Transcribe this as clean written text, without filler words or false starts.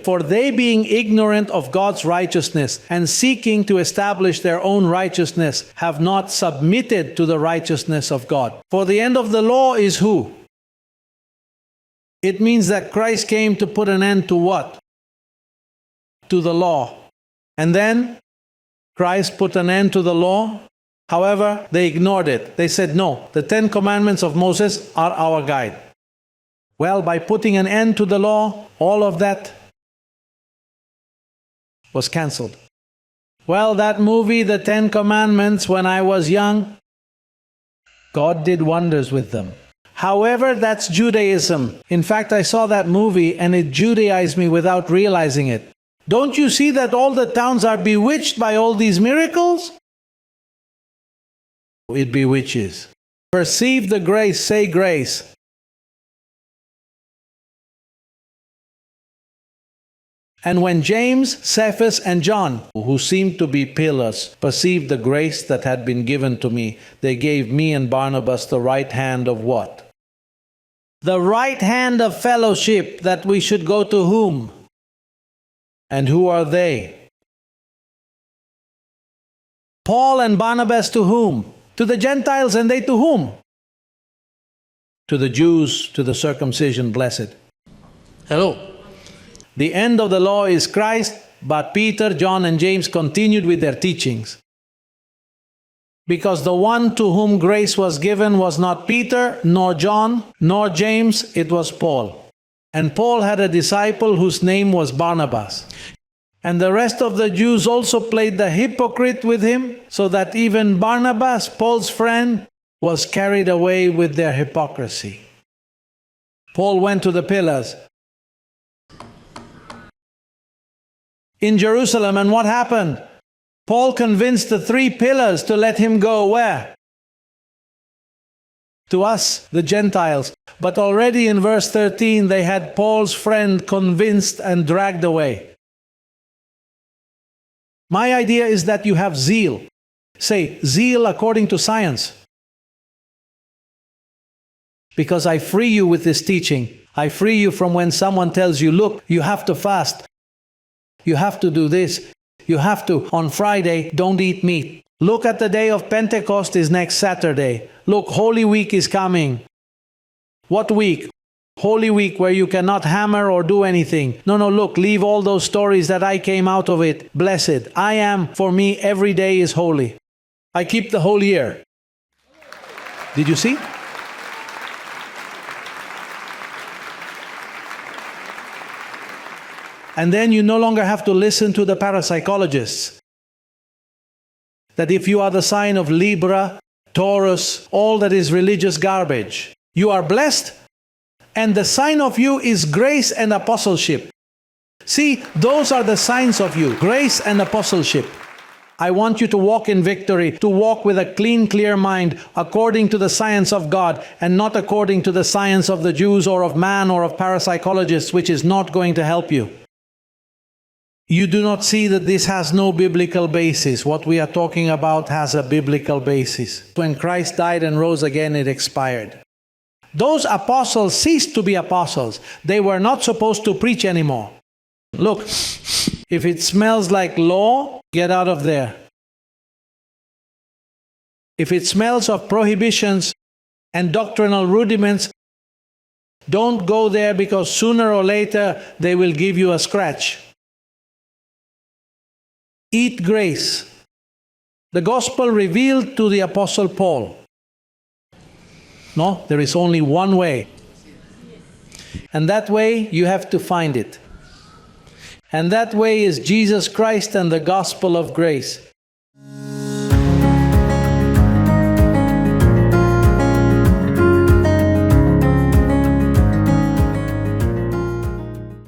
for they being ignorant of God's righteousness and seeking to establish their own righteousness, have not submitted to the righteousness of God. For the end of the law is who? It means that Christ came to put an end to what? To the law. And then Christ put an end to the law. However, they ignored it. They said, no, the 10 commandments of Moses are our guide. Well, by putting an end to the law, all of that was cancelled. Well, that movie, The 10 Commandments, when I was young, God did wonders with them. However, that's Judaism. In fact, I saw that movie and it Judaized me without realizing it. Don't you see that all the towns are bewitched by all these miracles? It bewitches. Perceive the grace, say grace. And when James, Cephas, and John, who seemed to be pillars, perceived the grace that had been given to me, they gave me and Barnabas the right hand of what? The right hand of fellowship, that we should go to whom? And who are they? Paul and Barnabas to whom? To the Gentiles, and they to whom? To the Jews, to the circumcision, blessed. Hello. The end of the law is Christ, but Peter, John, and James continued with their teachings. Because the one to whom grace was given was not Peter, nor John, nor James, it was Paul. And Paul had a disciple whose name was Barnabas. And the rest of the Jews also played the hypocrite with him, so that even Barnabas, Paul's friend, was carried away with their hypocrisy. Paul went to the pillars in Jerusalem, and what happened? Paul convinced the 3 pillars to let him go where? To us, the Gentiles. But already in verse 13, they had Paul's friend convinced and dragged away. My idea is that you have zeal. Say, zeal according to science. Because I free you with this teaching. I free you from when someone tells you, look, you have to fast. You have to do this. You have to, on Friday, don't eat meat. Look at the day of Pentecost is next Saturday. Look, Holy Week is coming. What week? Holy Week, where you cannot hammer or do anything. No, look, leave all those stories that I came out of it. Blessed. I am, for me, every day is holy. I keep the whole year. Did you see? And then you no longer have to listen to the parapsychologists. That if you are the sign of Libra, Taurus, all that is religious garbage, you are blessed, and the sign of you is grace and apostleship. See, those are the signs of you, grace and apostleship. I want you to walk in victory, to walk with a clean, clear mind, according to the science of God, and not according to the science of the Jews or of man or of parapsychologists, which is not going to help you. You do not see that this has no biblical basis. What we are talking about has a biblical basis. When Christ died and rose again, it expired. Those apostles ceased to be apostles. They were not supposed to preach anymore. Look, if it smells like law, get out of there. If it smells of prohibitions and doctrinal rudiments, don't go there, because sooner or later they will give you a scratch. Eat grace. The gospel revealed to the Apostle Paul. No, there is only one way. And that way, you have to find it. And that way is Jesus Christ and the gospel of grace.